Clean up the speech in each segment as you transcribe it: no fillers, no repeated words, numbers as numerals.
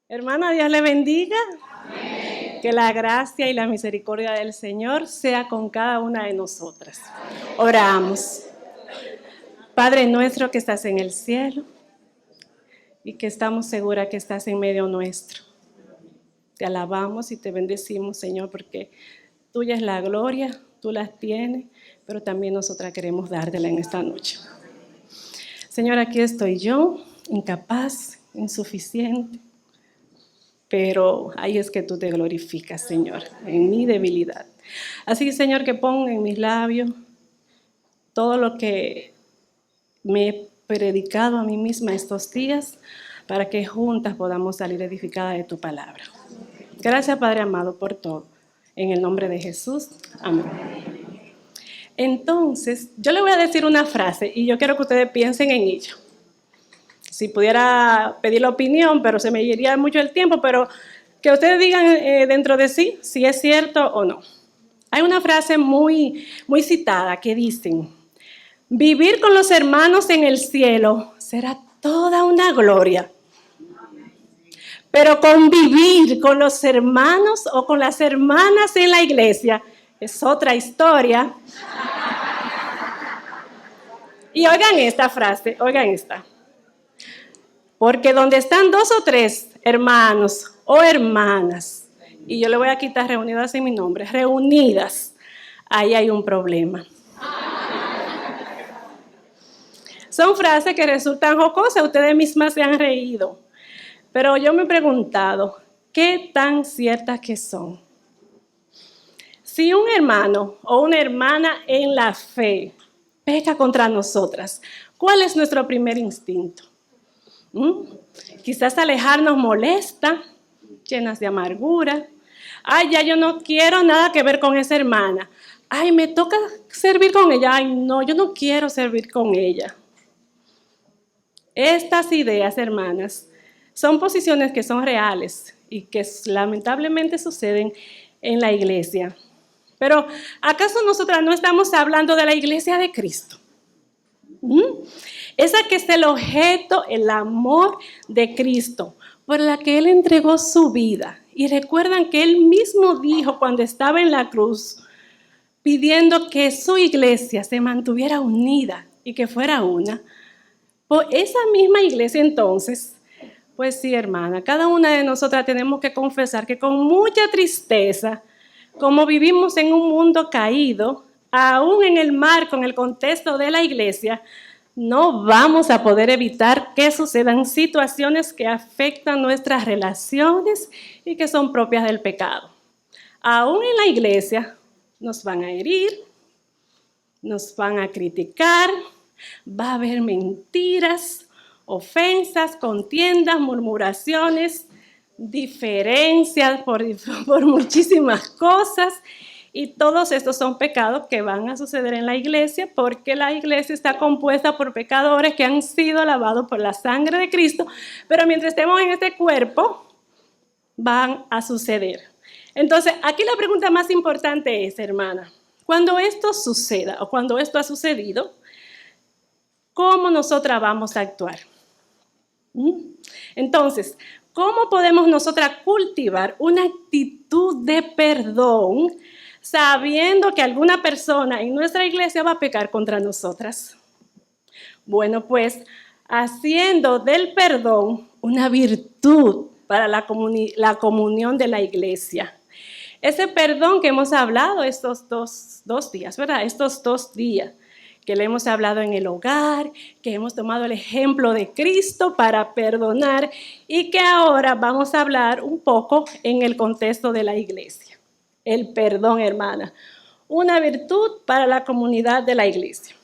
Hermana, Dios le bendiga. Amén. Que la gracia y la misericordia del Señor sea con cada una de nosotras. Oramos. Padre nuestro que estás en el cielo y que estamos seguras que estás en medio nuestro. Te alabamos y te bendecimos, Señor, porque tuya es la gloria, tú la tienes, pero también nosotras queremos dártela en esta noche. Señor, aquí estoy yo, incapaz, insuficiente, pero ahí es que tú te glorificas, Señor, en mi debilidad. Así, Señor, que ponga en mis labios todo lo que me he predicado a mí misma estos días para que juntas podamos salir edificadas de tu palabra. Gracias, Padre amado, por todo. En el nombre de Jesús, amén. Entonces, yo le voy a decir una frase y yo quiero que ustedes piensen en ella. Si pudiera pedir la opinión, pero se me iría mucho el tiempo, pero que ustedes digan dentro de sí si es cierto o no. Hay una frase muy citada que dicen: vivir con los hermanos en el cielo será toda una gloria. Pero convivir con los hermanos o con las hermanas en la iglesia es otra historia. Y oigan esta frase, oigan esta. Porque donde están dos o tres hermanos o hermanas, y yo le voy a quitar reunidas en mi nombre, reunidas, ahí hay un problema. Son frases que resultan jocosas, ustedes mismas se han reído. Pero yo me he preguntado, ¿qué tan ciertas que son? Si un hermano o una hermana en la fe peca contra nosotras, ¿cuál es nuestro primer instinto? Quizás alejarnos molesta, llenas de amargura. Ay, ya yo no quiero nada que ver con esa hermana. Ay, me toca servir con ella. Ay, no, yo no quiero servir con ella. Estas ideas, hermanas, son posiciones que son reales y que lamentablemente suceden en la iglesia. Pero, ¿acaso nosotras no estamos hablando de la iglesia de Cristo? Esa que es el objeto, el amor de Cristo, por la que Él entregó su vida. Y recuerdan que Él mismo dijo cuando estaba en la cruz, pidiendo que su iglesia se mantuviera unida y que fuera una. Por esa misma iglesia entonces, pues sí, hermana, cada una de nosotras tenemos que confesar que con mucha tristeza, como vivimos en un mundo caído, aún en el marco, en el contexto de la iglesia, no vamos a poder evitar que sucedan situaciones que afectan nuestras relaciones y que son propias del pecado. Aún en la iglesia nos van a herir, nos van a criticar, va a haber mentiras, ofensas, contiendas, murmuraciones, diferencias por muchísimas cosas. Y todos estos son pecados que van a suceder en la iglesia porque la iglesia está compuesta por pecadores que han sido lavados por la sangre de Cristo, pero mientras estemos en este cuerpo van a suceder. Entonces, aquí la pregunta más importante es, hermana, cuando esto suceda o cuando esto ha sucedido, ¿cómo nosotras vamos a actuar? Entonces, ¿cómo podemos nosotras cultivar una actitud de perdón sabiendo que alguna persona en nuestra iglesia va a pecar contra nosotras? Bueno, pues haciendo del perdón una virtud para la comunión de la iglesia. Ese perdón que hemos hablado estos dos días, ¿verdad? Estos 2 días que le hemos hablado en el hogar, que hemos tomado el ejemplo de Cristo para perdonar y que ahora vamos a hablar un poco en el contexto de la iglesia. El perdón, hermana, una virtud para la comunidad de la iglesia.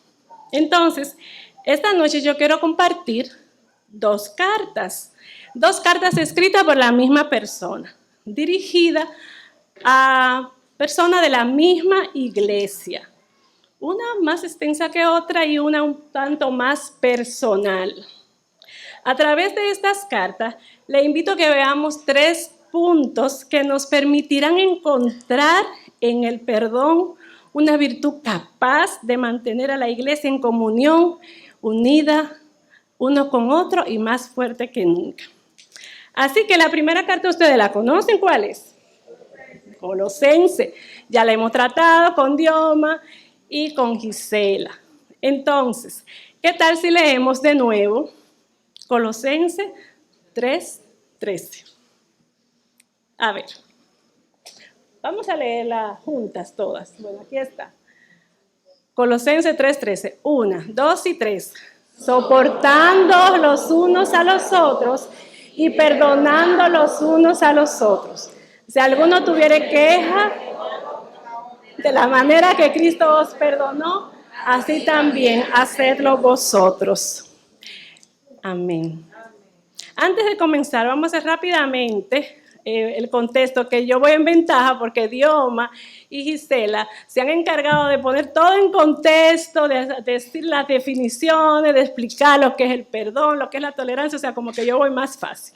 Entonces, esta noche yo quiero compartir 2 cartas escritas por la misma persona, dirigidas a personas de la misma iglesia. Una más extensa que otra y una un tanto más personal. A través de estas cartas, le invito a que veamos 3 puntos que nos permitirán encontrar en el perdón una virtud capaz de mantener a la iglesia en comunión, unida, uno con otro y más fuerte que nunca. Así que la primera carta ustedes la conocen, ¿cuál es? Colosense. Ya la hemos tratado con Dioma y con Gisela. Entonces, ¿qué tal si leemos de nuevo Colosense 3:13? A ver, vamos a leerla juntas todas. Bueno, aquí está. Colosense 3:13. 1, 2 y 3. Soportando los unos a los otros y perdonando los unos a los otros. Si alguno tuviere queja, de la manera que Cristo os perdonó, así también hacedlo vosotros. Amén. Antes de comenzar, vamos a hacer rápidamente el contexto, que yo voy en ventaja porque Dioma y Gisela se han encargado de poner todo en contexto, de decir las definiciones, de explicar lo que es el perdón, lo que es la tolerancia, o sea, como que yo voy más fácil.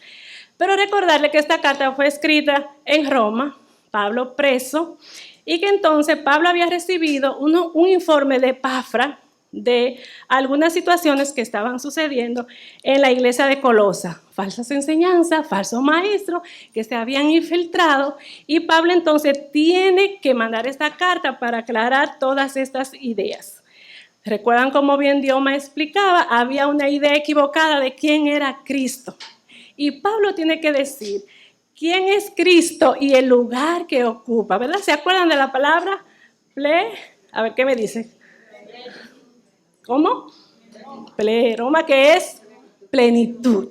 Pero recordarle que esta carta fue escrita en Roma, Pablo preso, y que entonces Pablo había recibido un informe de Epafra de algunas situaciones que estaban sucediendo en la iglesia de Colosa, falsas enseñanzas, falsos maestros que se habían infiltrado, y Pablo entonces tiene que mandar esta carta para aclarar todas estas ideas. ¿Recuerdan cómo bien Dioma explicaba? Había una idea equivocada de quién era Cristo, y Pablo tiene que decir quién es Cristo y el lugar que ocupa, ¿verdad? ¿Se acuerdan de la palabra A ver, ¿qué me dice? ¿Cómo? Pleroma, que es plenitud.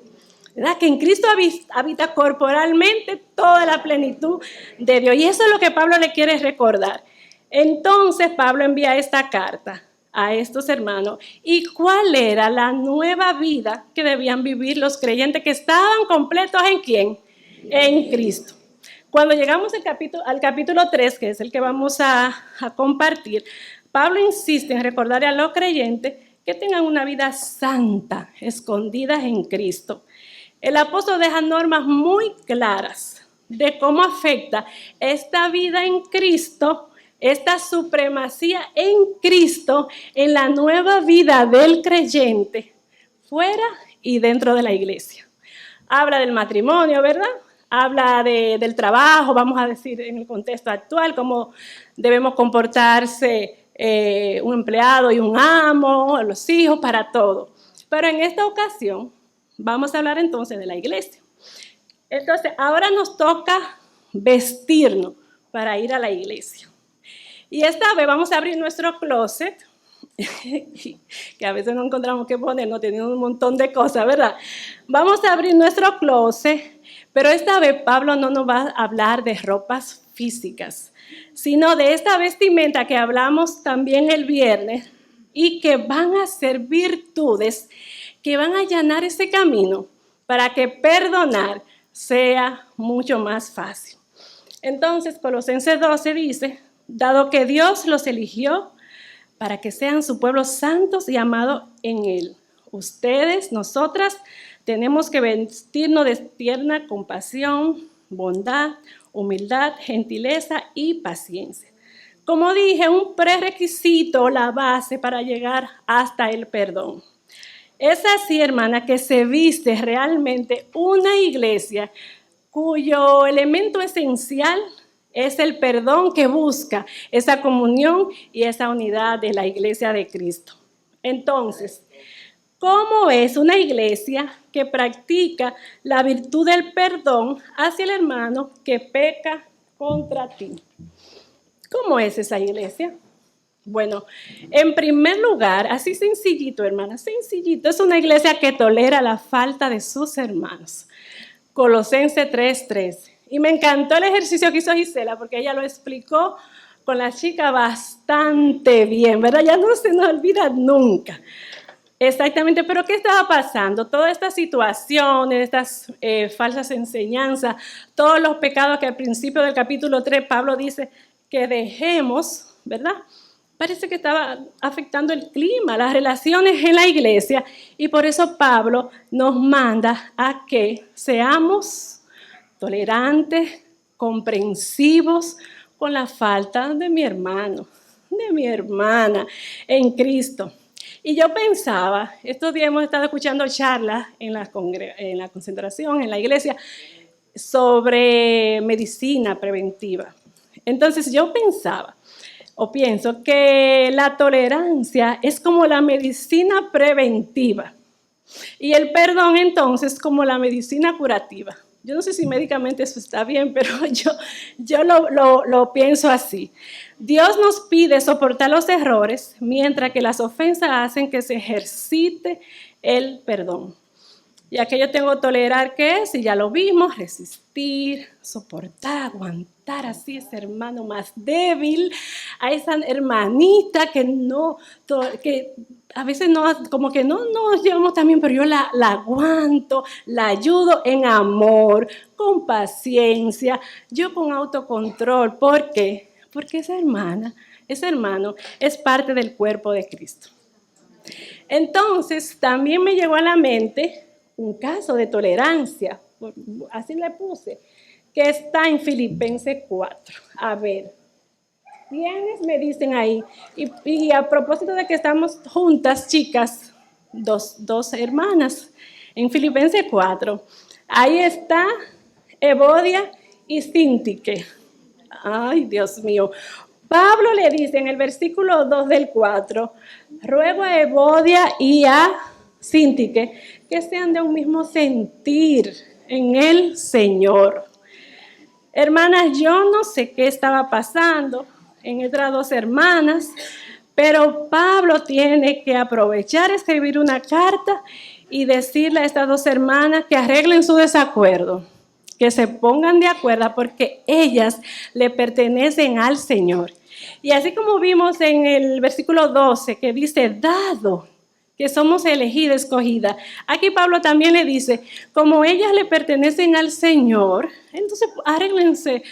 ¿Verdad? Que en Cristo habita corporalmente toda la plenitud de Dios. Y eso es lo que Pablo le quiere recordar. Entonces Pablo envía esta carta a estos hermanos. ¿Y cuál era la nueva vida que debían vivir los creyentes que estaban completos en quién? En Cristo. Cuando llegamos al capítulo 3, que es el que vamos a compartir, Pablo insiste en recordarle a los creyentes que tengan una vida santa, escondidas en Cristo. El apóstol deja normas muy claras de cómo afecta esta vida en Cristo, esta supremacía en Cristo, en la nueva vida del creyente, fuera y dentro de la iglesia. Habla del matrimonio, ¿verdad? Habla del trabajo, vamos a decir en el contexto actual, cómo debemos comportarse un empleado y un amo, los hijos, para todo. Pero en esta ocasión vamos a hablar entonces de la iglesia. Entonces, ahora nos toca vestirnos para ir a la iglesia. Y esta vez vamos a abrir nuestro closet, que a veces no encontramos qué poner, no tenemos un montón de cosas, ¿verdad? Vamos a abrir nuestro closet, pero esta vez Pablo no nos va a hablar de ropas físicas, sino de esta vestimenta que hablamos también el viernes y que van a ser virtudes que van a allanar ese camino para que perdonar sea mucho más fácil. Entonces, Colosenses 12 dice, dado que Dios los eligió para que sean su pueblo santos y amados en Él, ustedes, nosotras, tenemos que vestirnos de tierna compasión, bondad, humildad, gentileza y paciencia. Como dije, un prerequisito, la base para llegar hasta el perdón. Es así, hermana, que se viste realmente una iglesia cuyo elemento esencial es el perdón, que busca esa comunión y esa unidad de la iglesia de Cristo. Entonces, ¿cómo es una iglesia que practica la virtud del perdón hacia el hermano que peca contra ti? ¿Cómo es esa iglesia? Bueno, en primer lugar, así sencillito, hermana, sencillito, es una iglesia que tolera la falta de sus hermanos. Colosenses 3:13. Y me encantó el ejercicio que hizo Gisela, porque ella lo explicó con la chica bastante bien, ¿verdad? Ya no se nos olvida nunca. Exactamente, pero ¿qué estaba pasando? Todas estas situaciones, estas falsas enseñanzas, todos los pecados que al principio del capítulo 3 Pablo dice que dejemos, ¿verdad? Parece que estaba afectando el clima, las relaciones en la iglesia, y por eso Pablo nos manda a que seamos tolerantes, comprensivos con la falta de mi hermano, de mi hermana en Cristo. Y yo pensaba, estos días hemos estado escuchando charlas en la concentración, en la iglesia, sobre medicina preventiva. Entonces yo pensaba, o pienso, que la tolerancia es como la medicina preventiva y el perdón entonces como la medicina curativa. Yo no sé si médicamente eso está bien, pero yo lo pienso así. Dios nos pide soportar los errores, mientras que las ofensas hacen que se ejercite el perdón. Y aquello tengo que tolerar, ¿qué es? Y ya lo vimos, resistir, soportar, aguantar así ese hermano más débil, a esa hermanita que a veces no, como que no nos llevamos tan bien, pero yo la aguanto, la ayudo en amor, con paciencia, yo con autocontrol. ¿Por qué? Porque esa hermana, ese hermano es parte del cuerpo de Cristo. Entonces, también me llegó a la mente un caso de tolerancia, así le puse, que está en Filipenses 4. A ver, ¿quiénes me dicen ahí? Y a propósito de que estamos juntas, chicas, dos hermanas, en Filipenses 4. Ahí está Evodia y Síntique. Ay, Dios mío. Pablo le dice en el versículo 2 del 4, ruego a Evodia y a Síntique que sean de un mismo sentir en el Señor. Hermanas, yo no sé qué estaba pasando en estas dos hermanas, pero Pablo tiene que aprovechar, escribir una carta y decirle a estas dos hermanas que arreglen su desacuerdo, que se pongan de acuerdo porque ellas le pertenecen al Señor. Y así como vimos en el versículo 12 que dice, dado que somos elegidas, escogidas, aquí Pablo también le dice, como ellas le pertenecen al Señor, entonces arréglense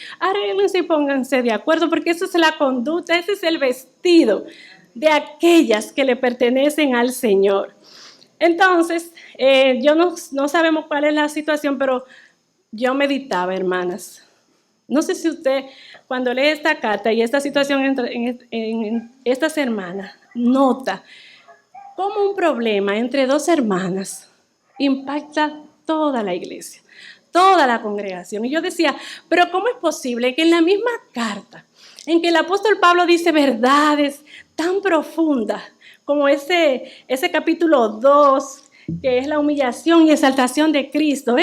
y pónganse de acuerdo, porque esa es la conducta, ese es el vestido de aquellas que le pertenecen al Señor. Entonces, yo no sabemos cuál es la situación, pero yo meditaba, hermanas. No sé si usted, cuando lee esta carta y esta situación en estas hermanas, nota cómo un problema entre dos hermanas impacta toda la iglesia, toda la congregación. Y yo decía, pero ¿cómo es posible que en la misma carta, en que el apóstol Pablo dice verdades tan profundas, como ese capítulo 2, que es la humillación y exaltación de Cristo,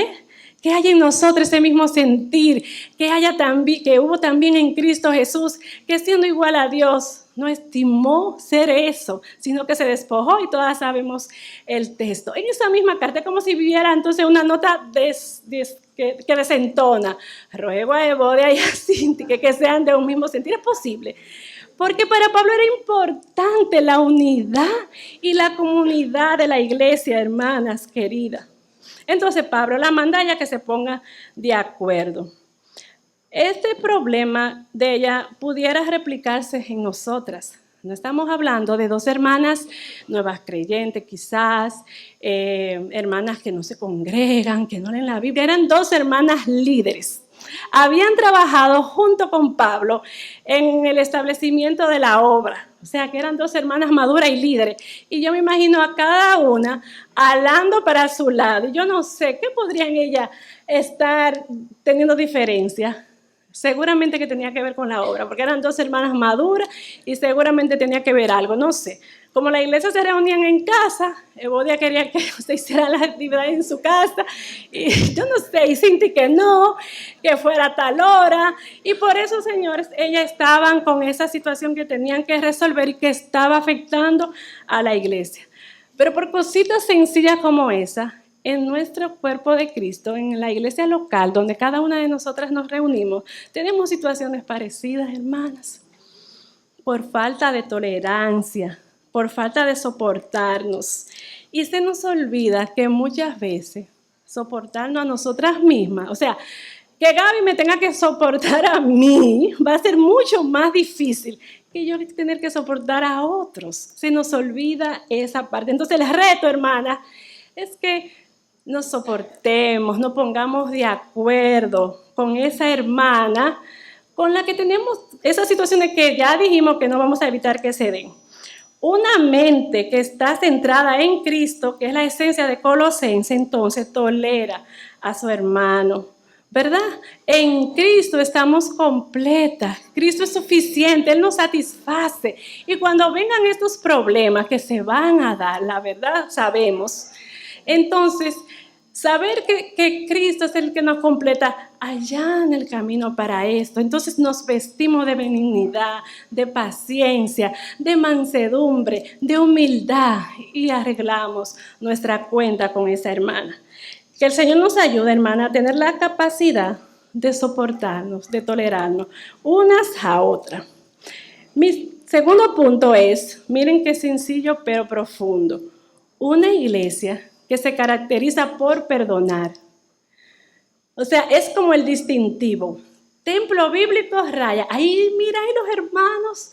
que haya en nosotros ese mismo sentir, que hubo también en Cristo Jesús, que siendo igual a Dios, no estimó ser eso, sino que se despojó, y todas sabemos el texto. En esa misma carta, como si viviera entonces una nota que desentona. Ruego a Evodia y a Síntique que sean de un mismo sentir. Es posible, porque para Pablo era importante la unidad y la comunidad de la iglesia, hermanas queridas. Entonces Pablo la manda a ella que se ponga de acuerdo. Este problema de ella pudiera replicarse en nosotras. No estamos hablando de dos hermanas nuevas creyentes, quizás, hermanas que no se congregan, que no leen la Biblia. Eran dos hermanas líderes. Habían trabajado junto con Pablo en el establecimiento de la obra. O sea, que eran dos hermanas maduras y líderes. Y yo me imagino a cada una alando para su lado. Y yo no sé, ¿qué podrían ellas estar teniendo diferencia? Seguramente que tenía que ver con la obra, porque eran dos hermanas maduras y seguramente tenía que ver algo, no sé. Como la iglesia se reunían en casa, Evodia quería que se hicieran las actividades en su casa, y yo no sé, y Cinti que no, que fuera a tal hora, y por eso, señores, ellas estaban con esa situación que tenían que resolver y que estaba afectando a la iglesia. Pero por cositas sencillas como esa, en nuestro cuerpo de Cristo, en la iglesia local, donde cada una de nosotras nos reunimos, tenemos situaciones parecidas, hermanas, por falta de tolerancia, por falta de soportarnos. Y se nos olvida que muchas veces soportarnos a nosotras mismas, o sea, que Gaby me tenga que soportar a mí, va a ser mucho más difícil que yo tener que soportar a otros. Se nos olvida esa parte. Entonces el reto, hermanas, es que nos soportemos, nos pongamos de acuerdo con esa hermana con la que tenemos esas situaciones que ya dijimos que no vamos a evitar que se den. Una mente que está centrada en Cristo, que es la esencia de Colosenses, entonces tolera a su hermano, ¿verdad? En Cristo estamos completas. Cristo es suficiente, Él nos satisface. Y cuando vengan estos problemas que se van a dar, la verdad sabemos, entonces saber que Cristo es el que nos completa allá en el camino para esto. Entonces nos vestimos de benignidad, de paciencia, de mansedumbre, de humildad y arreglamos nuestra cuenta con esa hermana. Que el Señor nos ayude, hermana, a tener la capacidad de soportarnos, de tolerarnos unas a otras. Mi segundo punto es, miren qué sencillo pero profundo, una iglesia que se caracteriza por perdonar. O sea, es como el distintivo. Templo bíblico raya. Ahí, mira, ahí los hermanos.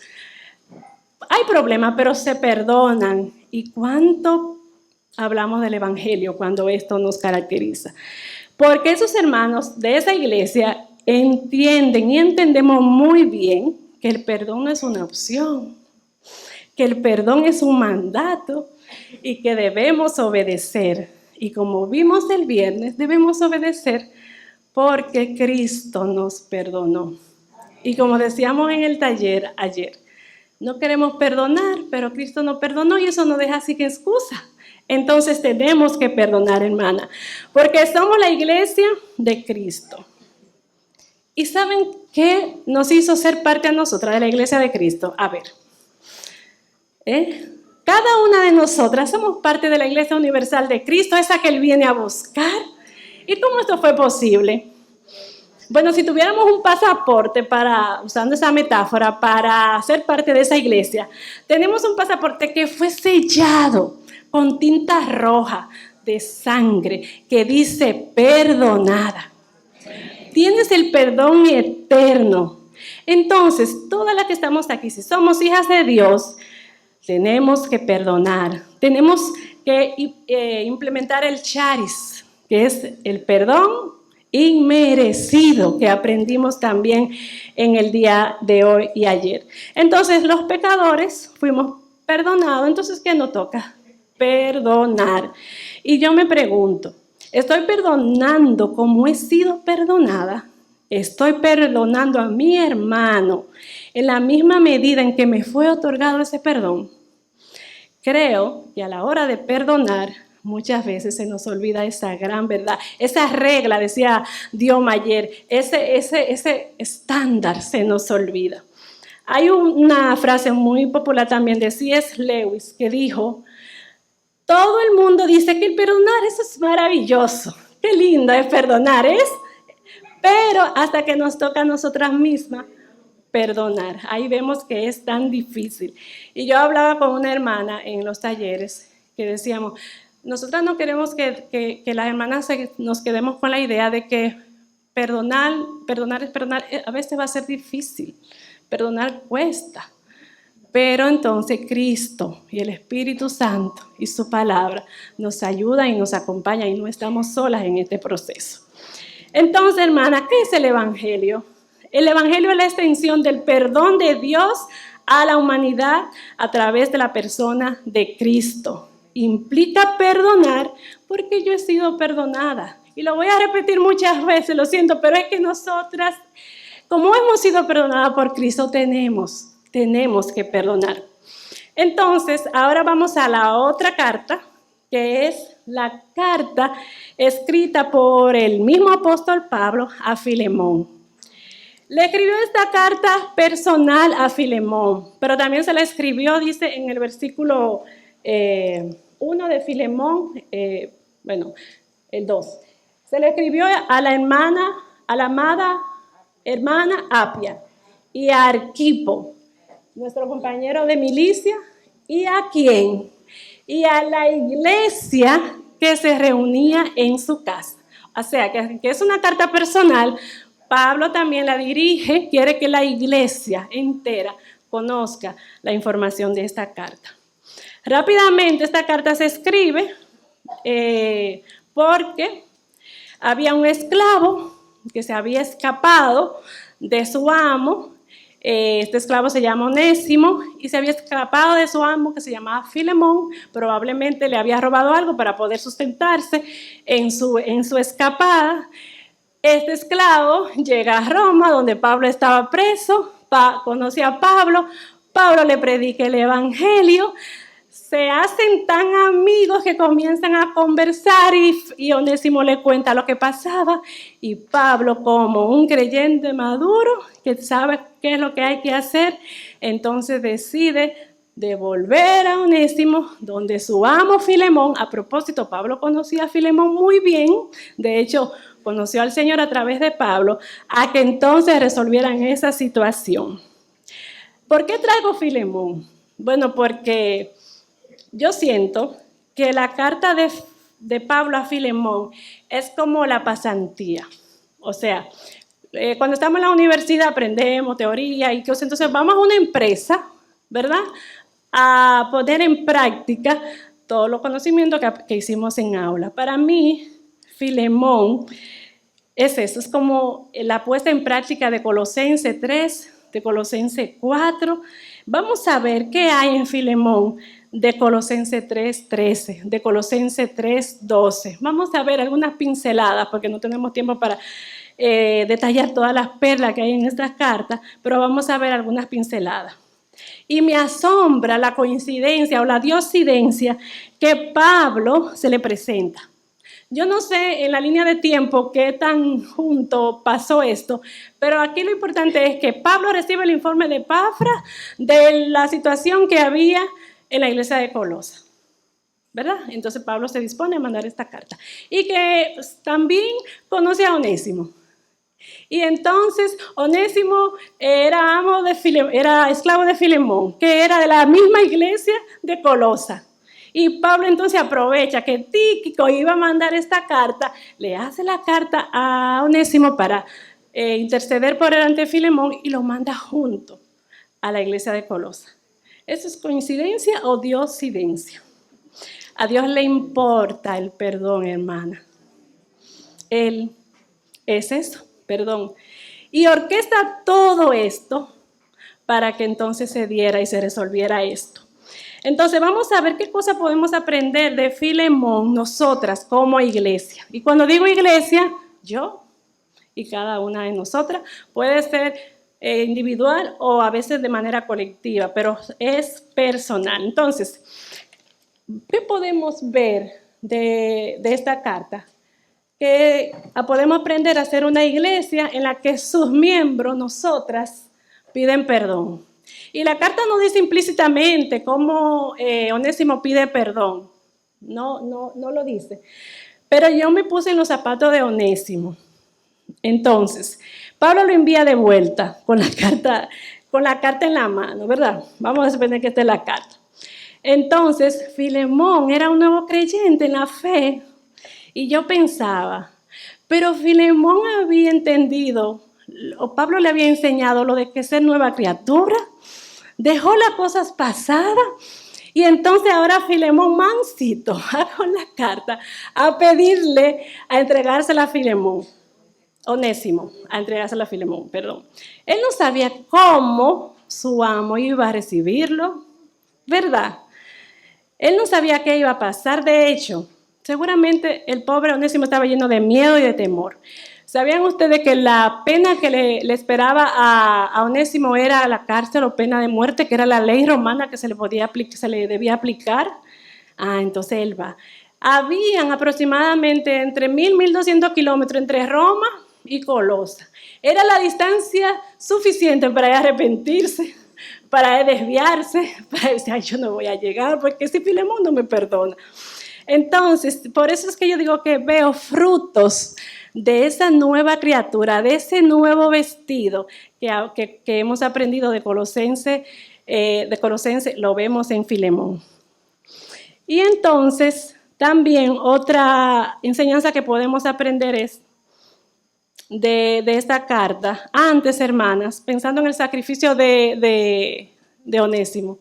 Hay problemas, pero se perdonan. ¿Y cuánto hablamos del evangelio cuando esto nos caracteriza? Porque esos hermanos de esa iglesia entienden y entendemos muy bien que el perdón no es una opción, que el perdón es un mandato y que debemos obedecer. Y como vimos el viernes, debemos obedecer porque Cristo nos perdonó. Y como decíamos en el taller ayer, no queremos perdonar, pero Cristo nos perdonó y eso nos deja así que excusa. Entonces tenemos que perdonar, hermana, porque somos la iglesia de Cristo. ¿Y saben qué nos hizo ser parte a nosotras de la iglesia de Cristo? A ver, cada una de nosotras somos parte de la iglesia universal de Cristo, esa que Él viene a buscar. ¿Y cómo esto fue posible? Bueno, si tuviéramos un pasaporte usando esa metáfora, para ser parte de esa iglesia, tenemos un pasaporte que fue sellado con tinta roja de sangre que dice perdonada. Tienes el perdón eterno. Entonces, todas las que estamos aquí, si somos hijas de Dios, tenemos que perdonar. Tenemos que implementar el charis, que es el perdón inmerecido, que aprendimos también en el día de hoy y ayer. Entonces, los pecadores fuimos perdonados. Entonces, ¿qué nos toca? Perdonar. Y yo me pregunto, ¿estoy perdonando como he sido perdonada? ¿Estoy perdonando a mi hermano en la misma medida en que me fue otorgado ese perdón? Creo que a la hora de perdonar, muchas veces se nos olvida esa gran verdad, esa regla, decía Dioma ayer, ese estándar se nos olvida. Hay una frase muy popular también de C.S. Lewis que dijo: todo el mundo dice que el perdonar, eso es maravilloso, qué lindo es perdonar, pero hasta que nos toca a nosotras mismas perdonar, ahí vemos que es tan difícil. Y yo hablaba con una hermana en los talleres que decíamos, nosotras no queremos que las hermanas nos quedemos con la idea de que perdonar, a veces va a ser difícil, perdonar cuesta. Pero entonces Cristo y el Espíritu Santo y su palabra nos ayudan y nos acompañan y no estamos solas en este proceso. Entonces, hermana, ¿qué es el Evangelio? El Evangelio es la extensión del perdón de Dios a la humanidad a través de la persona de Cristo. Implica perdonar porque yo he sido perdonada. Y lo voy a repetir muchas veces, lo siento, pero es que nosotras, como hemos sido perdonadas por Cristo, tenemos que perdonar. Entonces, ahora vamos a la otra carta, que es la carta escrita por el mismo apóstol Pablo a Filemón. Le escribió esta carta personal a Filemón, pero también se la escribió, dice en el versículo 1 de Filemón, el 2. Se le escribió a la amada hermana Apia y a Arquipo, nuestro compañero de milicia, ¿y a quién? Y a la iglesia que se reunía en su casa. O sea, que es una carta personal. Pablo también la dirige, quiere que la iglesia entera conozca la información de esta carta. Rápidamente esta carta se escribe porque había un esclavo que se había escapado de su amo Este esclavo se llama Onésimo y se había escapado de su amo que se llamaba Filemón. Probablemente le había robado algo para poder sustentarse en su escapada. Este esclavo llega a Roma, donde Pablo estaba preso, conoce a Pablo, Pablo le predica el evangelio, se hacen tan amigos que comienzan a conversar y Onésimo le cuenta lo que pasaba y Pablo, como un creyente maduro que sabe qué es lo que hay que hacer, entonces decide devolver a Onésimo donde su amo Filemón. A propósito, Pablo conocía a Filemón muy bien, de hecho conoció al Señor a través de Pablo, a que entonces resolvieran esa situación. ¿Por qué traigo Filemón? Bueno, porque yo siento que la carta de Pablo a Filemón es como la pasantía. O sea, cuando estamos en la universidad aprendemos teoría y cosas, entonces vamos a una empresa, ¿verdad? A poner en práctica todos los conocimientos que hicimos en aula. Para mí, Filemón es eso, es como la puesta en práctica de Colosenses 3, de Colosenses 4. Vamos a ver qué hay en Filemón de Colosenses 3:13, de Colosenses 3:12. Vamos a ver algunas pinceladas, porque no tenemos tiempo para detallar todas las perlas que hay en estas cartas, pero vamos a ver algunas pinceladas. Y me asombra la coincidencia o la diosidencia que Pablo se le presenta. Yo no sé en la línea de tiempo qué tan junto pasó esto, pero aquí lo importante es que Pablo recibe el informe de Epafras de la situación que había en la iglesia de Colosa, ¿verdad? Entonces Pablo se dispone a mandar esta carta y que pues, también conoce a Onésimo. Y entonces Onésimo era esclavo de Filemón, que era de la misma iglesia de Colosa. Y Pablo entonces aprovecha que Tíquico iba a mandar esta carta, le hace la carta a Onésimo para interceder por él ante Filemón y lo manda junto a la iglesia de Colosa. ¿Eso es coincidencia o diosidencia? A Dios le importa el perdón, hermana. Él es eso, perdón. Y orquesta todo esto para que entonces se diera y se resolviera esto. Entonces vamos a ver qué cosa podemos aprender de Filemón nosotras como iglesia. Y cuando digo iglesia, yo y cada una de nosotras puede ser individual o a veces de manera colectiva, pero es personal. Entonces, ¿qué podemos ver de esta carta? Que podemos aprender a ser una iglesia en la que sus miembros, nosotras, piden perdón. Y la carta no dice implícitamente cómo Onésimo pide perdón. No lo dice. Pero yo me puse en los zapatos de Onésimo. Entonces, Pablo lo envía de vuelta con la carta en la mano, ¿verdad? Vamos a suponer que esta es la carta. Entonces, Filemón era un nuevo creyente en la fe. Y yo pensaba, pero Filemón había entendido, o Pablo le había enseñado lo de que ser nueva criatura, dejó las cosas pasadas y entonces ahora Filemón mansito va con la carta a pedirle a entregársela a Filemón, Onésimo, a entregársela a Filemón, perdón. Él no sabía cómo su amo iba a recibirlo, ¿verdad? Él no sabía qué iba a pasar, de hecho, seguramente el pobre Onésimo estaba lleno de miedo y de temor. ¿Sabían ustedes que la pena que le esperaba a Onésimo era la cárcel o pena de muerte, que era la ley romana que se le debía aplicar? Entonces él va. Habían aproximadamente entre 1,000 y 1,200 kilómetros entre Roma y Colosa. Era la distancia suficiente para él arrepentirse, para él desviarse, para decir, yo no voy a llegar porque si Filemón no me perdona. Entonces, por eso es que yo digo que veo frutos de esa nueva criatura, de ese nuevo vestido que hemos aprendido de Colosenses, lo vemos en Filemón. Y entonces, también otra enseñanza que podemos aprender es de esta carta. Antes, hermanas, pensando en el sacrificio de Onésimo,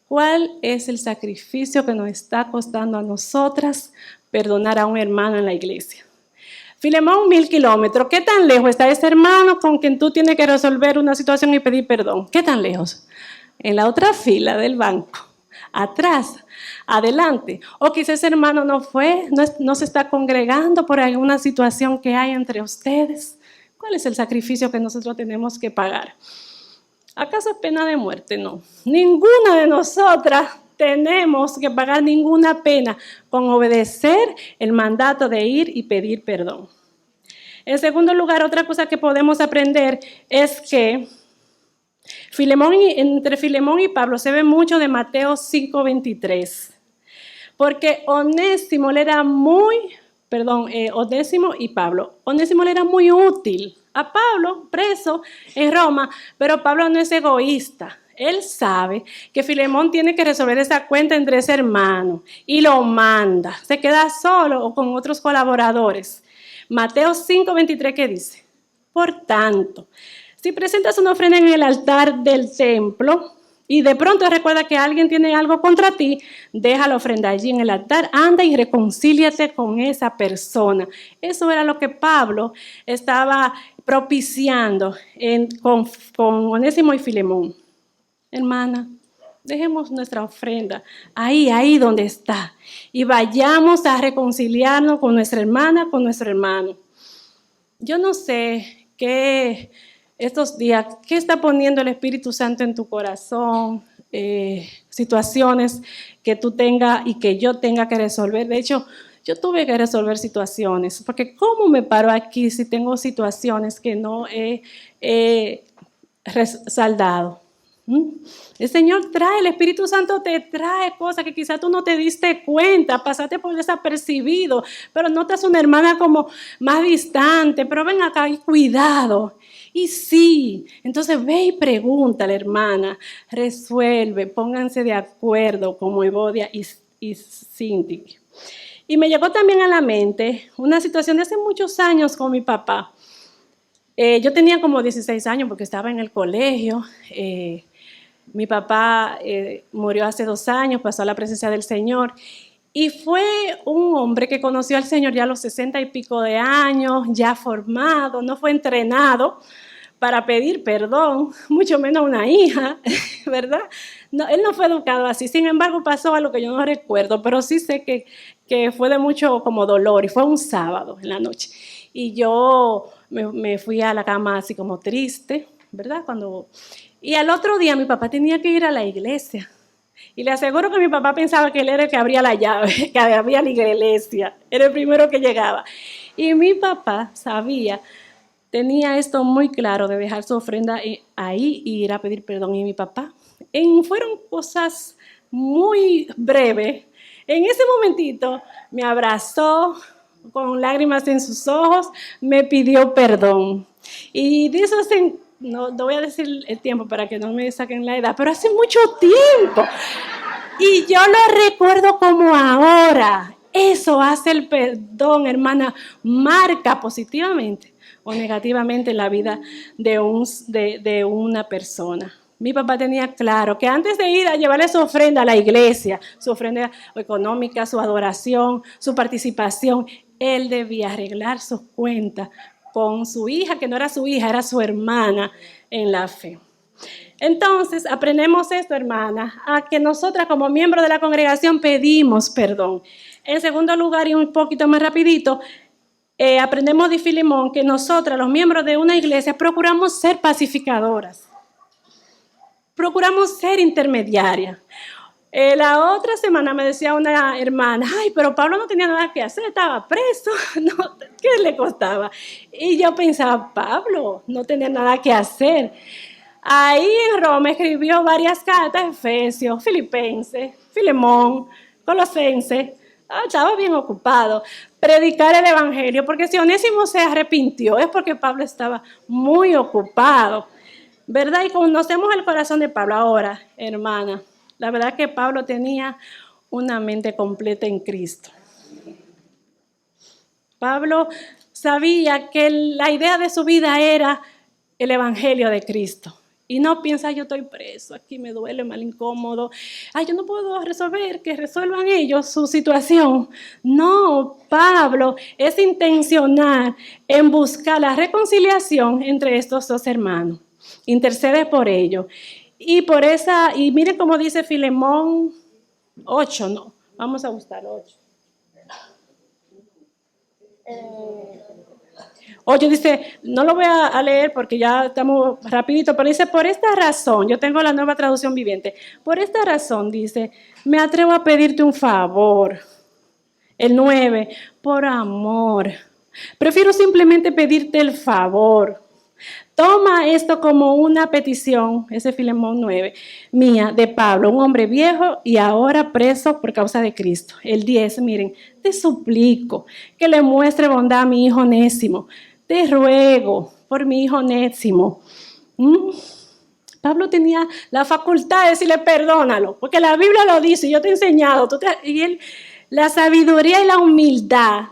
¿cuál es el sacrificio que nos está costando a nosotras perdonar a un hermano en la iglesia? Filemón, 1000 kilómetros. ¿Qué tan lejos está ese hermano con quien tú tienes que resolver una situación y pedir perdón? ¿Qué tan lejos? En la otra fila del banco, atrás, adelante. O quizás ese hermano no se está congregando por alguna situación que hay entre ustedes. ¿Cuál es el sacrificio que nosotros tenemos que pagar? ¿Acaso es pena de muerte? No. Ninguna de nosotras tenemos que pagar ninguna pena con obedecer el mandato de ir y pedir perdón. En segundo lugar, otra cosa que podemos aprender es que entre Filemón y Pablo se ve mucho de Mateo 5:23. Porque Onésimo y Pablo. Onésimo le era muy útil a Pablo, preso en Roma, pero Pablo no es egoísta. Él sabe que Filemón tiene que resolver esa cuenta entre ese hermano y lo manda. Se queda solo o con otros colaboradores. Mateo 5:23, ¿qué dice? Por tanto, si presentas una ofrenda en el altar del templo y de pronto recuerda que alguien tiene algo contra ti, deja la ofrenda allí en el altar, anda y reconcíliate con esa persona. Eso era lo que Pablo estaba propiciando con Onésimo y Filemón. Hermana, dejemos nuestra ofrenda ahí donde está y vayamos a reconciliarnos con nuestra hermana, con nuestro hermano. Yo no sé estos días, ¿qué está poniendo el Espíritu Santo en tu corazón? Situaciones que tú tengas y que yo tenga que resolver. De hecho, yo tuve que resolver situaciones, porque ¿cómo me paro aquí si tengo situaciones que no he saldado? El Señor el Espíritu Santo te trae cosas que quizás tú no te diste cuenta, pasaste por desapercibido, pero notas una hermana como más distante, pero ven acá y cuidado. Y sí, entonces ve y pregunta a la hermana, resuelve, pónganse de acuerdo como Evodia y Cinti. Y me llegó también a la mente una situación de hace muchos años con mi papá. Yo tenía como 16 años porque estaba en el colegio. Mi papá murió hace 2 años, pasó a la presencia del Señor. Y fue un hombre que conoció al Señor ya a los 60 y pico de años, ya formado, no fue entrenado para pedir perdón, mucho menos una hija, ¿verdad? No, él no fue educado así, sin embargo pasó algo que yo no recuerdo, pero sí sé que fue de mucho como dolor y fue un sábado en la noche. Y yo me fui a la cama así como triste, ¿verdad? Y al otro día mi papá tenía que ir a la iglesia. Y le aseguro que mi papá pensaba que él era el que abría la llave, que abría la iglesia, era el primero que llegaba. Y mi papá tenía esto muy claro de dejar su ofrenda ahí y ir a pedir perdón. Y mi papá, fueron cosas muy breves. En ese momentito me abrazó con lágrimas en sus ojos, me pidió perdón. Y de eso no voy a decir el tiempo para que no me saquen la edad, pero hace mucho tiempo. Y yo lo recuerdo como ahora. Eso hace el perdón, hermana, marca positivamente o negativamente la vida de una persona. Mi papá tenía claro que antes de ir a llevarle su ofrenda a la iglesia, su ofrenda económica, su adoración, su participación, él debía arreglar sus cuentas con su hija, que no era su hija, era su hermana en la fe. Entonces, aprendemos esto, hermana, a que nosotras como miembros de la congregación pedimos perdón. En segundo lugar, y un poquito más rapidito, aprendemos de Filemón que nosotras, los miembros de una iglesia, procuramos ser pacificadoras. Procuramos ser intermediarias. La otra semana me decía una hermana, ay, pero Pablo no tenía nada que hacer, estaba preso, no, ¿qué le costaba? Y yo pensaba, Pablo no tenía nada que hacer. Ahí en Roma escribió varias cartas, Efesios, Filipenses, Filemón, Colosenses. Estaba bien ocupado. Predicar el evangelio, porque si Onésimo se arrepintió es porque Pablo estaba muy ocupado, ¿verdad? Y conocemos el corazón de Pablo ahora, hermana. La verdad que Pablo tenía una mente completa en Cristo. Pablo sabía que la idea de su vida era el evangelio de Cristo. Y no piensa, yo estoy preso, aquí me duele, mal incómodo. Ay, yo no puedo resolver, que resuelvan ellos su situación. No, Pablo es intencional en buscar la reconciliación entre estos dos hermanos. Intercede por ello. Y miren cómo dice Filemón 8, no, vamos a buscar 8. 8 dice, no lo voy a leer porque ya estamos rapidito, pero dice, por esta razón, yo tengo la Nueva Traducción Viviente, por esta razón dice, me atrevo a pedirte un favor. El 9, por amor. Prefiero simplemente pedirte el favor. Toma esto como una petición, ese Filemón 9, mía, de Pablo, un hombre viejo y ahora preso por causa de Cristo. El 10, miren, te suplico que le muestre bondad a mi hijo Onésimo. Te ruego por mi hijo Onésimo. Pablo tenía la facultad de decirle perdónalo, porque la Biblia lo dice, yo te he enseñado. La sabiduría y la humildad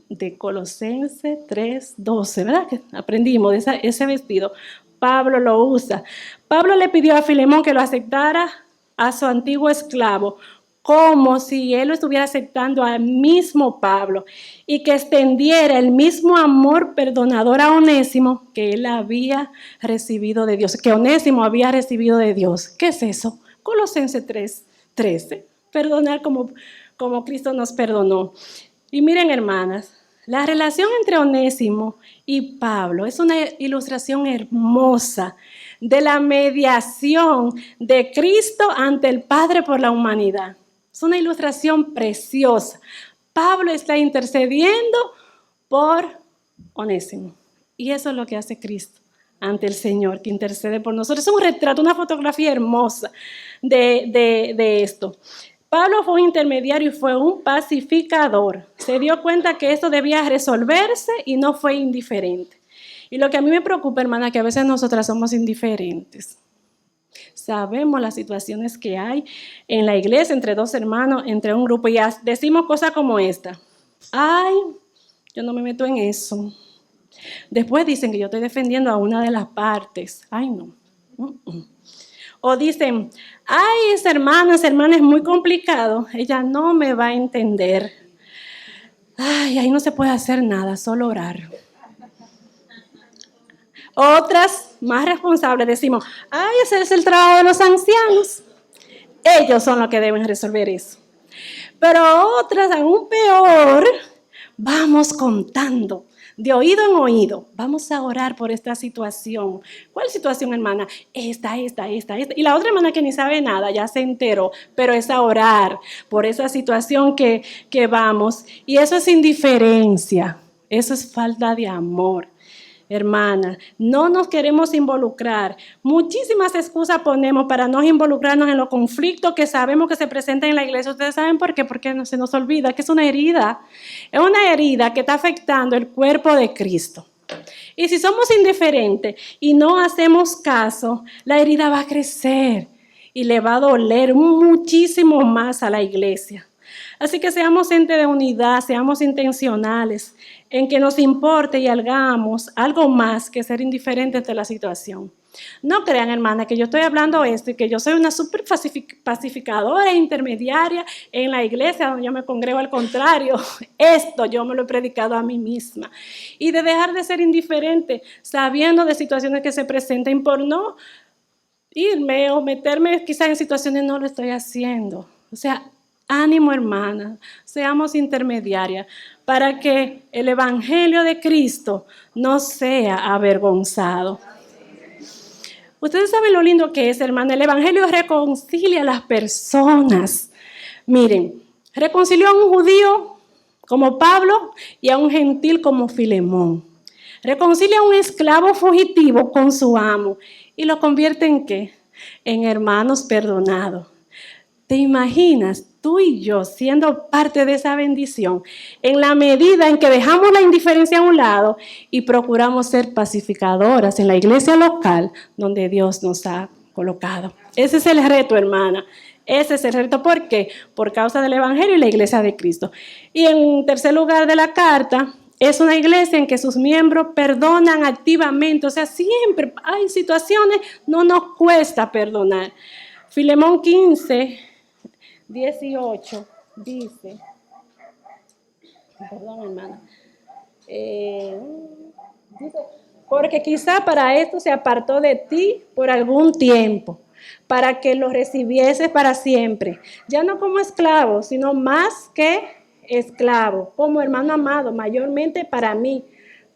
de Colosenses 3:12, ¿verdad? Que aprendimos de ese vestido. Pablo lo usa. Pablo le pidió a Filemón que lo aceptara a su antiguo esclavo, como si él lo estuviera aceptando al mismo Pablo, y que extendiera el mismo amor perdonador a Onésimo que él había recibido de Dios, que Onésimo había recibido de Dios. ¿Qué es eso? Colosenses 3:13. Perdonar como Cristo nos perdonó. Y miren, hermanas, la relación entre Onésimo y Pablo es una ilustración hermosa de la mediación de Cristo ante el Padre por la humanidad. Es una ilustración preciosa. Pablo está intercediendo por Onésimo. Y eso es lo que hace Cristo ante el Señor, que intercede por nosotros. Es un retrato, una fotografía hermosa de esto. Pablo fue un intermediario y fue un pacificador. Se dio cuenta que esto debía resolverse y no fue indiferente. Y lo que a mí me preocupa, hermana, que a veces nosotras somos indiferentes. Sabemos las situaciones que hay en la iglesia, entre dos hermanos, entre un grupo, y decimos cosas como esta. Ay, yo no me meto en eso. Después dicen que yo estoy defendiendo a una de las partes. Ay, no. O dicen, ay, esa hermana es muy complicado, ella no me va a entender. Ay, ahí no se puede hacer nada, solo orar. Otras, más responsables, decimos, ay, ese es el trabajo de los ancianos. Ellos son los que deben resolver eso. Pero otras, aún peor, vamos contando. De oído en oído, vamos a orar por esta situación. ¿Cuál situación, hermana? Esta. Y la otra hermana que ni sabe nada, ya se enteró, pero es a orar por esa situación que vamos. Y eso es indiferencia, eso es falta de amor. Hermana, no nos queremos involucrar. Muchísimas excusas ponemos para no involucrarnos en los conflictos que sabemos que se presentan en la iglesia. ¿Ustedes saben por qué? Porque no se nos olvida que es una herida. Es una herida que está afectando el cuerpo de Cristo. Y si somos indiferentes y no hacemos caso, la herida va a crecer y le va a doler muchísimo más a la iglesia. Así que seamos gente de unidad, seamos intencionales en que nos importe y hagamos algo más que ser indiferentes ante la situación. No crean, hermana, que yo estoy hablando esto y que yo soy una súper pacificadora e intermediaria en la iglesia donde yo me congrego. Al contrario, esto yo me lo he predicado a mí misma. Y de dejar de ser indiferente, sabiendo de situaciones que se presenten, por no irme o meterme quizás en situaciones no lo estoy haciendo. O sea, ánimo, hermana, seamos intermediarias para que el evangelio de Cristo no sea avergonzado. Ustedes saben lo lindo que es, hermana. El evangelio reconcilia a las personas. Miren, reconcilió a un judío como Pablo y a un gentil como Filemón. Reconcilia a un esclavo fugitivo con su amo y lo convierte en ¿qué? En hermanos perdonados. ¿Te imaginas tú y yo siendo parte de esa bendición en la medida en que dejamos la indiferencia a un lado y procuramos ser pacificadoras en la iglesia local donde Dios nos ha colocado? Ese es el reto, hermana. Ese es el reto. ¿Por qué? Por causa del evangelio y la iglesia de Cristo. Y en tercer lugar de la carta, es una iglesia en que sus miembros perdonan activamente. O sea, siempre hay situaciones, no nos cuesta perdonar. Filemón 15, 18 dice, perdón hermana, dice, porque quizá para esto se apartó de ti por algún tiempo, para que lo recibieses para siempre, ya no como esclavo, sino más que esclavo, como hermano amado, mayormente para mí,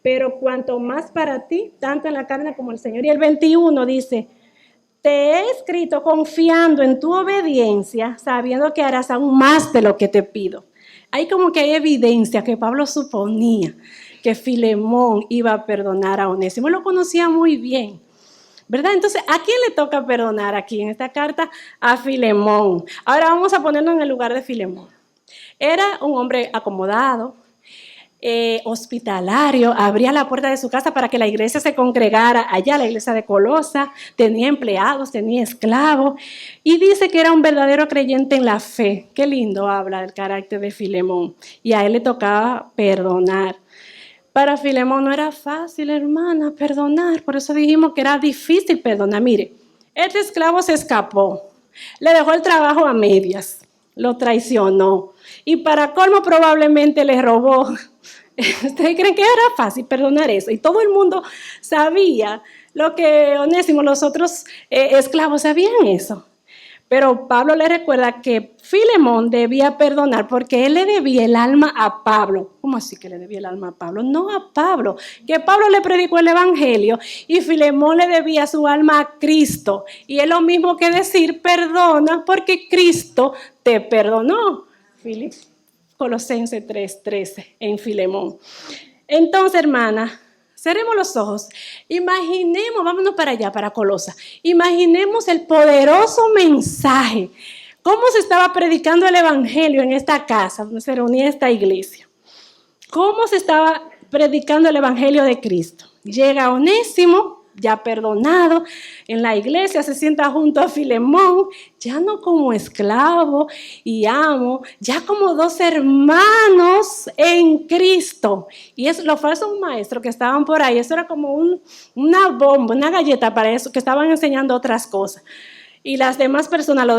pero cuanto más para ti, tanto en la carne como el Señor. Y el 21 dice, te he escrito confiando en tu obediencia, sabiendo que harás aún más de lo que te pido. Hay como que hay evidencia que Pablo suponía que Filemón iba a perdonar a Onésimo. Lo conocía muy bien, ¿verdad? Entonces, ¿a quién le toca perdonar aquí en esta carta? A Filemón. Ahora vamos a ponernos en el lugar de Filemón. Era un hombre acomodado, hospitalario, abría la puerta de su casa para que la iglesia se congregara allá, la iglesia de Colosa, tenía empleados, tenía esclavos, y dice que era un verdadero creyente en la fe. Qué lindo habla del carácter de Filemón, y a él le tocaba perdonar. Para Filemón no era fácil, hermana, perdonar, por eso dijimos que era difícil perdonar. Mire, este esclavo se escapó, le dejó el trabajo a medias, lo traicionó, y para colmo probablemente le robó. ¿Ustedes creen que era fácil perdonar eso? Y todo el mundo sabía lo que Onésimo, los otros esclavos sabían eso. Pero Pablo le recuerda que Filemón debía perdonar porque él le debía el alma a Pablo. ¿Cómo así que le debía el alma a Pablo? No a Pablo, que Pablo le predicó el evangelio y Filemón le debía su alma a Cristo. Y es lo mismo que decir perdona porque Cristo te perdonó. Colosenses 3:13 en Filemón. Entonces, hermana, cerremos los ojos. Imaginemos, vámonos para allá, para Colosa. Imaginemos el poderoso mensaje. ¿Cómo se estaba predicando el evangelio en esta casa donde se reunía esta iglesia? ¿Cómo se estaba predicando el evangelio de Cristo? Llega Onésimo, ya perdonado, en la iglesia se sienta junto a Filemón, ya no como esclavo y amo, ya como dos hermanos en Cristo. Y es los falsos maestros que estaban por ahí, eso era como una bomba, una galleta para eso, que estaban enseñando otras cosas. Y las demás personas, los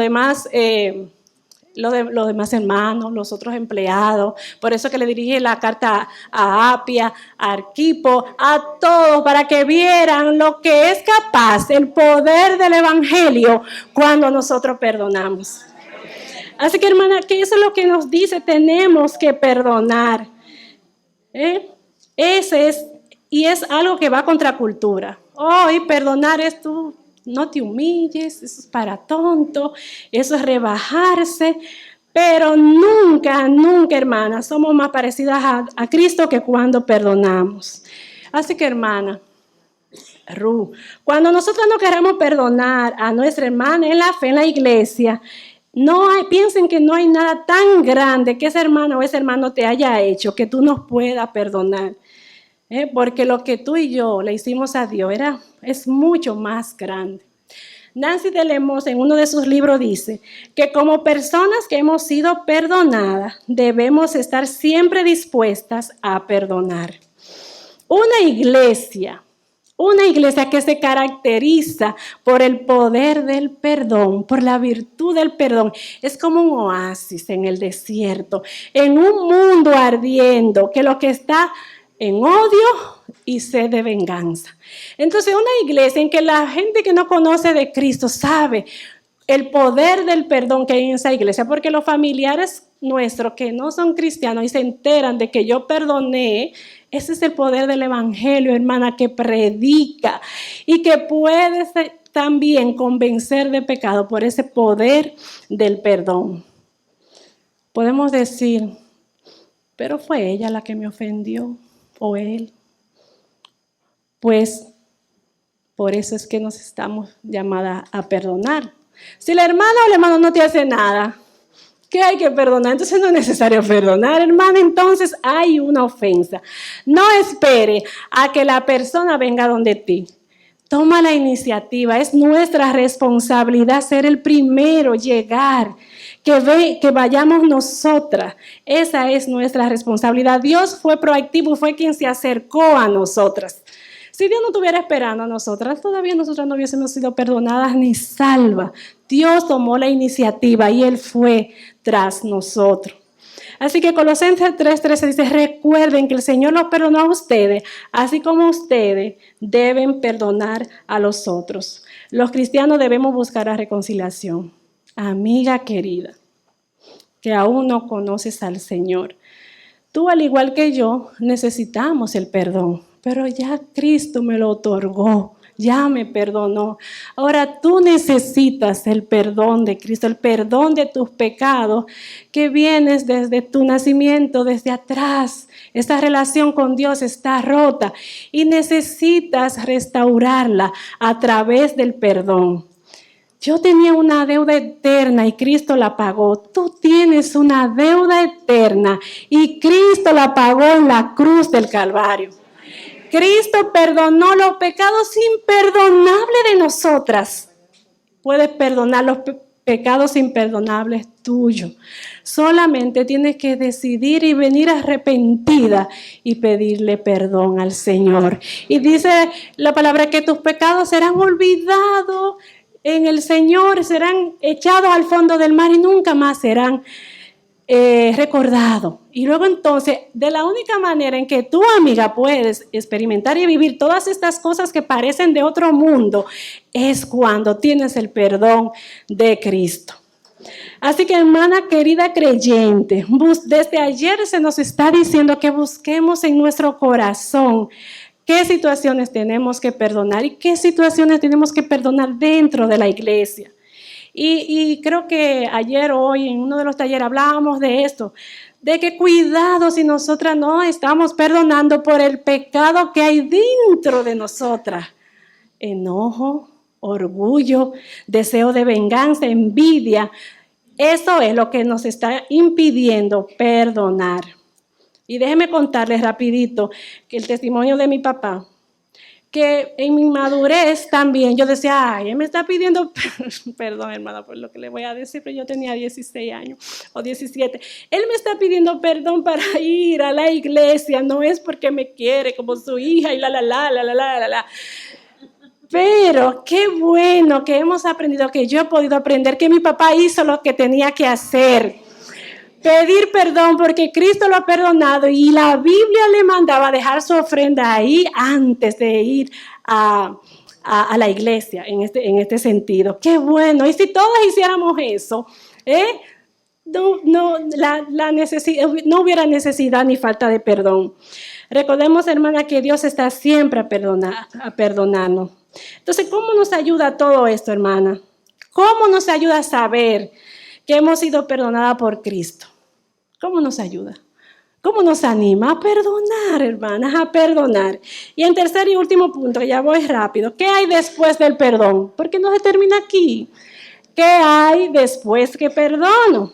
demás hermanos, los otros empleados, por eso que le dirige la carta a Apia, a Arquipo, a todos, para que vieran lo que es capaz, el poder del evangelio cuando nosotros perdonamos. Así que, hermana, que eso es lo que nos dice, tenemos que perdonar. Y es algo que va contra cultura. Hoy perdonar es tú. No te humilles, eso es para tonto, eso es rebajarse, pero nunca, nunca, hermana, somos más parecidas a Cristo que cuando perdonamos. Así que, hermana, cuando nosotros no queremos perdonar a nuestra hermana en la fe, en la iglesia, piensen que no hay nada tan grande que esa hermana o ese hermano te haya hecho que tú no puedas perdonar. Porque lo que tú y yo le hicimos a Dios es mucho más grande. Nancy DeLemos en uno de sus libros dice que como personas que hemos sido perdonadas debemos estar siempre dispuestas a perdonar. Una iglesia que se caracteriza por el poder del perdón, por la virtud del perdón, es como un oasis en el desierto, en un mundo ardiendo, que lo que está en odio y sed de venganza. Entonces, una iglesia en que la gente que no conoce de Cristo sabe el poder del perdón que hay en esa iglesia, porque los familiares nuestros que no son cristianos y se enteran de que yo perdoné, ese es el poder del evangelio, hermana, que predica y que puede también convencer de pecado por ese poder del perdón. Podemos decir, pero fue ella la que me ofendió o él. Pues por eso es que nos estamos llamadas a perdonar. Si la hermana o el hermano no te hace nada, ¿qué hay que perdonar? Entonces no es necesario perdonar, hermana. Entonces hay una ofensa. No espere a que la persona venga donde ti. Toma la iniciativa. Es nuestra responsabilidad ser el primero, llegar, que vayamos nosotras. Esa es nuestra responsabilidad. Dios fue proactivo, fue quien se acercó a nosotras. Si Dios no estuviera esperando a nosotras, todavía nosotras no hubiésemos sido perdonadas ni salvas. Dios tomó la iniciativa y Él fue tras nosotros. Así que Colosenses 3:13 dice, recuerden que el Señor los perdonó a ustedes, así como ustedes deben perdonar a los otros. Los cristianos debemos buscar la reconciliación. Amiga querida, que aún no conoces al Señor, tú al igual que yo necesitamos el perdón, pero ya Cristo me lo otorgó. Ya me perdonó. Ahora tú necesitas el perdón de Cristo, el perdón de tus pecados que vienes desde tu nacimiento, desde atrás. Esta relación con Dios está rota y necesitas restaurarla a través del perdón. Yo tenía una deuda eterna y Cristo la pagó. Tú tienes una deuda eterna y Cristo la pagó en la cruz del Calvario. Cristo perdonó los pecados imperdonables de nosotras. Puedes perdonar los pecados imperdonables tuyos. Solamente tienes que decidir y venir arrepentida y pedirle perdón al Señor. Y dice la palabra que tus pecados serán olvidados en el Señor, serán echados al fondo del mar y nunca más serán recordado. Y luego entonces, de la única manera en que tú, amiga, puedes experimentar y vivir todas estas cosas que parecen de otro mundo, es cuando tienes el perdón de Cristo. Así que, hermana querida creyente, desde ayer se nos está diciendo que busquemos en nuestro corazón qué situaciones tenemos que perdonar y qué situaciones tenemos que perdonar dentro de la iglesia. Y creo que ayer o hoy en uno de los talleres hablábamos de esto, de que cuidado si nosotras no estamos perdonando por el pecado que hay dentro de nosotras. Enojo, orgullo, deseo de venganza, envidia. Eso es lo que nos está impidiendo perdonar. Y déjeme contarles rapidito que el testimonio de mi papá, que en mi madurez también yo decía, ay, él me está pidiendo, perdón hermana por lo que le voy a decir, pero yo tenía 16 años o 17, él me está pidiendo perdón para ir a la iglesia, no es porque me quiere como su hija y la. Pero qué bueno que hemos aprendido, que yo he podido aprender que mi papá hizo lo que tenía que hacer. Pedir perdón porque Cristo lo ha perdonado y la Biblia le mandaba dejar su ofrenda ahí antes de ir a la iglesia en este sentido. Qué bueno. Y si todos hiciéramos eso, no hubiera necesidad ni falta de perdón. Recordemos, hermana, que Dios está siempre a perdonarnos. Entonces, ¿cómo nos ayuda todo esto, hermana? ¿Cómo nos ayuda a saber que hemos sido perdonadas por Cristo? ¿Cómo nos ayuda? ¿Cómo nos anima a perdonar, hermanas? A perdonar. Y en tercer y último punto, ya voy rápido. ¿Qué hay después del perdón? Porque no se termina aquí. ¿Qué hay después que perdono?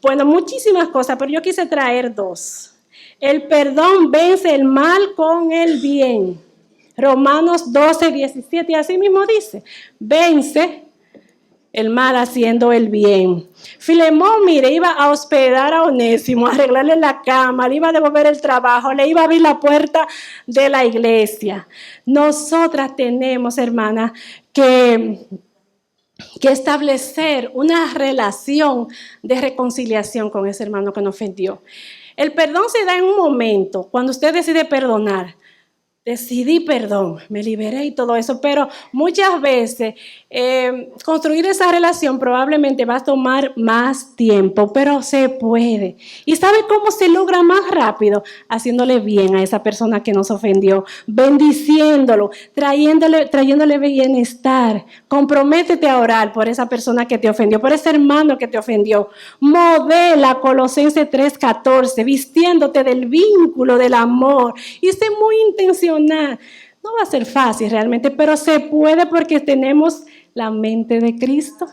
Bueno, muchísimas cosas, pero yo quise traer dos. El perdón vence el mal con el bien. Romanos 12:17, así mismo dice. Vence el mal haciendo el bien. Filemón, mire, iba a hospedar a Onésimo, a arreglarle la cama, le iba a devolver el trabajo, le iba a abrir la puerta de la iglesia. Nosotras tenemos, hermanas, que establecer una relación de reconciliación con ese hermano que nos ofendió. El perdón se da en un momento, cuando usted decide perdonar. Decidí perdón, me liberé y todo eso, pero muchas veces construir esa relación probablemente va a tomar más tiempo, pero se puede. ¿Y sabe cómo se logra más rápido? Haciéndole bien a esa persona que nos ofendió, bendiciéndolo, trayéndole bienestar. Comprométete a orar por esa persona que te ofendió, por ese hermano que te ofendió. Modela Colosenses 3:14, vistiéndote del vínculo del amor y sé muy intencional. No va a ser fácil realmente, pero se puede porque tenemos la mente de Cristo.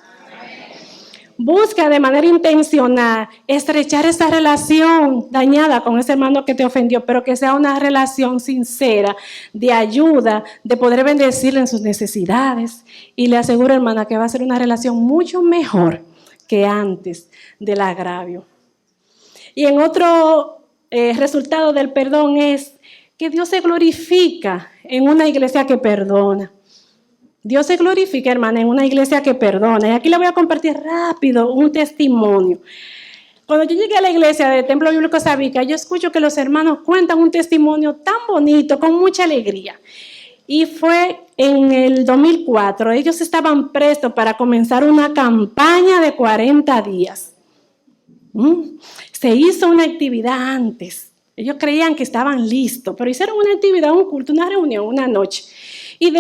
Busca de manera intencional estrechar esa relación dañada con ese hermano que te ofendió, pero que sea una relación sincera, de ayuda, de poder bendecirle en sus necesidades. Y le aseguro, hermana, que va a ser una relación mucho mejor que antes del agravio. Y en otro resultado del perdón es que Dios se glorifica en una iglesia que perdona. Dios se glorifica, hermana, en una iglesia que perdona. Y aquí le voy a compartir rápido un testimonio. Cuando yo llegué a la iglesia del Templo Bíblico Sabica, yo escucho que los hermanos cuentan un testimonio tan bonito, con mucha alegría. Y fue en el 2004. Ellos estaban prestos para comenzar una campaña de 40 días. Se hizo una actividad antes. Ellos creían que estaban listos, pero hicieron una actividad, un culto, una reunión, una noche. Y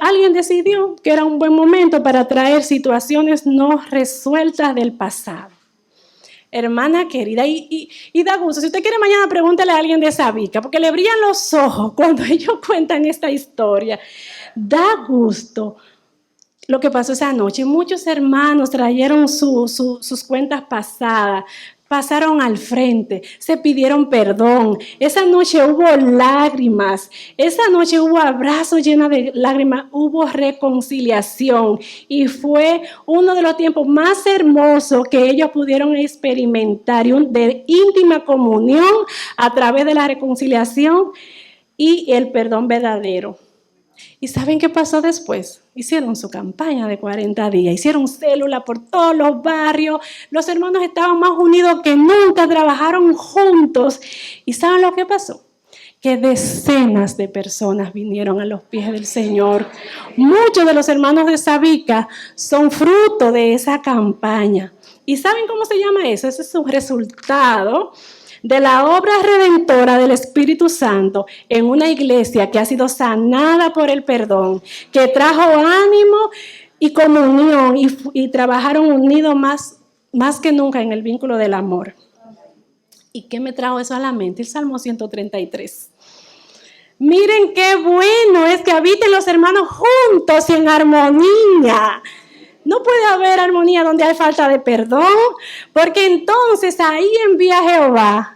alguien decidió que era un buen momento para traer situaciones no resueltas del pasado. Hermana querida, y da gusto. Si usted quiere mañana, pregúntele a alguien de Sabica, porque le brillan los ojos cuando ellos cuentan esta historia. Da gusto lo que pasó esa noche. Muchos hermanos trajeron sus cuentas pasadas, pasaron al frente, se pidieron perdón. Esa noche hubo lágrimas, esa noche hubo abrazos llenos de lágrimas, hubo reconciliación y fue uno de los tiempos más hermosos que ellos pudieron experimentar, de íntima comunión a través de la reconciliación y el perdón verdadero. ¿Y saben qué pasó después? Hicieron su campaña de 40 días, hicieron células por todos los barrios, los hermanos estaban más unidos que nunca, trabajaron juntos. ¿Y saben lo que pasó? Que decenas de personas vinieron a los pies del Señor. Muchos de los hermanos de Sabica son fruto de esa campaña. ¿Y saben cómo se llama eso? Ese es un resultado de la obra redentora del Espíritu Santo en una iglesia que ha sido sanada por el perdón, que trajo ánimo y comunión y trabajaron unidos más que nunca en el vínculo del amor. ¿Y qué me trajo eso a la mente? El Salmo 133. Miren qué bueno es que habiten los hermanos juntos y en armonía. No puede haber armonía donde hay falta de perdón, porque entonces ahí envía Jehová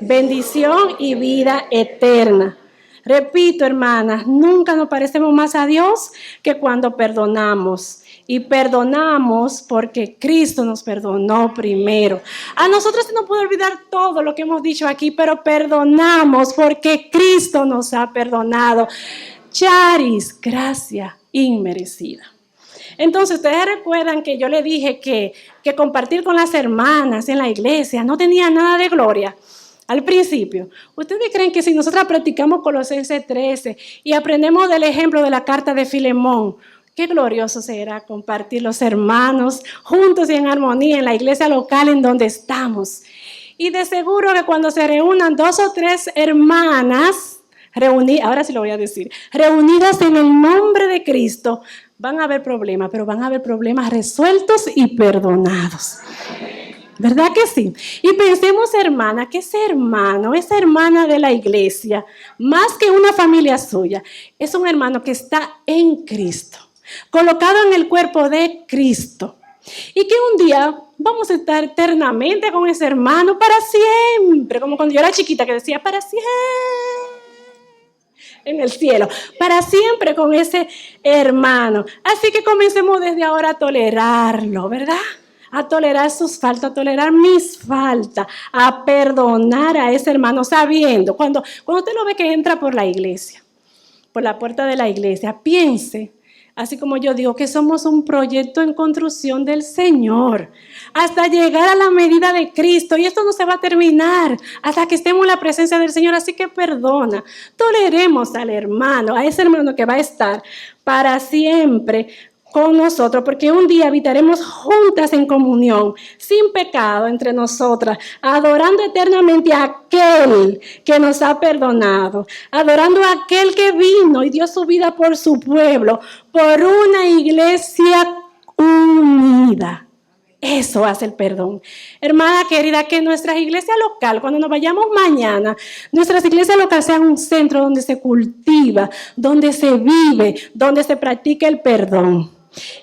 bendición y vida eterna. Repito, hermanas, nunca nos parecemos más a Dios que cuando perdonamos. Y perdonamos porque Cristo nos perdonó primero. A nosotros se nos puede olvidar todo lo que hemos dicho aquí, pero perdonamos porque Cristo nos ha perdonado. Charis, gracia inmerecida. Entonces, ustedes recuerdan que yo le dije que compartir con las hermanas en la iglesia no tenía nada de gloria al principio. ¿Ustedes creen que si nosotras practicamos Colosenses 13 y aprendemos del ejemplo de la carta de Filemón, qué glorioso será compartir los hermanos juntos y en armonía en la iglesia local en donde estamos? Y de seguro que cuando se reúnan 2 o 3 hermanas, ahora sí lo voy a decir, reunidas en el nombre de Cristo, van a haber problemas, pero van a haber problemas resueltos y perdonados. ¿Verdad que sí? Y pensemos, hermana, que ese hermano, esa hermana de la iglesia, más que una familia suya, es un hermano que está en Cristo, colocado en el cuerpo de Cristo. Y que un día vamos a estar eternamente con ese hermano para siempre, como cuando yo era chiquita que decía para siempre. En el cielo, para siempre con ese hermano. Así que comencemos desde ahora a tolerarlo, ¿verdad? A tolerar sus faltas, a tolerar mis faltas, a perdonar a ese hermano sabiendo. Cuando usted lo ve que entra por la iglesia, por la puerta de la iglesia, piense, así como yo digo, que somos un proyecto en construcción del Señor, hasta llegar a la medida de Cristo. Y esto no se va a terminar hasta que estemos en la presencia del Señor. Así que perdona, toleremos al hermano, a ese hermano que va a estar para siempre con nosotros, porque un día habitaremos juntas en comunión, sin pecado entre nosotras, adorando eternamente a aquel que nos ha perdonado, adorando a aquel que vino y dio su vida por su pueblo, por una iglesia unida. Eso hace el perdón. Hermana querida, que nuestra iglesia local, cuando nos vayamos mañana, nuestras iglesias locales sean un centro donde se cultiva, donde se vive, donde se practica el perdón.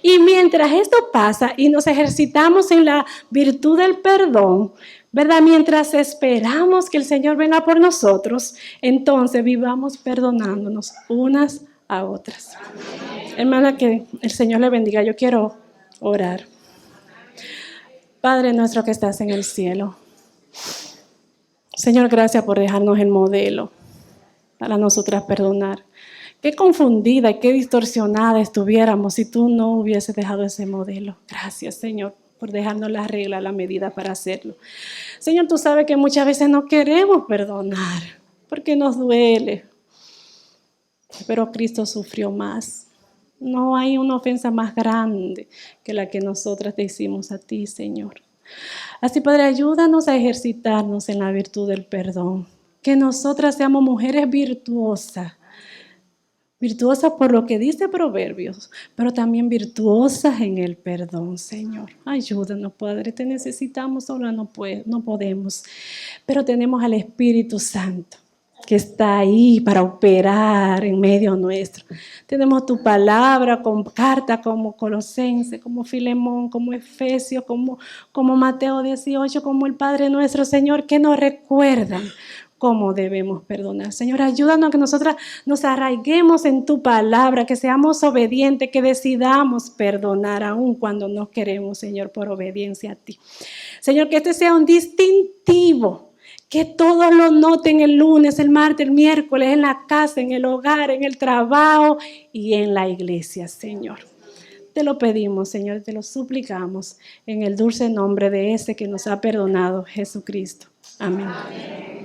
Y mientras esto pasa y nos ejercitamos en la virtud del perdón, ¿verdad? Mientras esperamos que el Señor venga por nosotros, entonces vivamos perdonándonos unas a otras. Hermana, que el Señor le bendiga. Yo quiero orar. Padre nuestro que estás en el cielo. Señor, gracias por dejarnos el modelo para nosotras perdonar. Qué confundida y qué distorsionada estuviéramos si tú no hubieses dejado ese modelo. Gracias, Señor, por dejarnos la regla, la medida para hacerlo. Señor, tú sabes que muchas veces no queremos perdonar porque nos duele. Pero Cristo sufrió más. No hay una ofensa más grande que la que nosotras te hicimos a ti, Señor. Así, Padre, ayúdanos a ejercitarnos en la virtud del perdón. Que nosotras seamos mujeres virtuosas. Virtuosas por lo que dice Proverbios, pero también virtuosas en el perdón, Señor. Ayúdanos, Padre, te necesitamos, sola no podemos, pero tenemos al Espíritu Santo que está ahí para operar en medio nuestro. Tenemos tu palabra con carta como Colosenses, como Filemón, como Efesios, como Mateo 18, como el Padre nuestro, Señor, que nos recuerdan cómo debemos perdonar. Señor, ayúdanos a que nosotras nos arraiguemos en tu palabra, que seamos obedientes, que decidamos perdonar aún cuando no queremos, Señor, por obediencia a ti. Señor, que este sea un distintivo, que todos lo noten el lunes, el martes, el miércoles, en la casa, en el hogar, en el trabajo y en la iglesia, Señor. Te lo pedimos, Señor, te lo suplicamos en el dulce nombre de ese que nos ha perdonado, Jesucristo. Amén. Amén.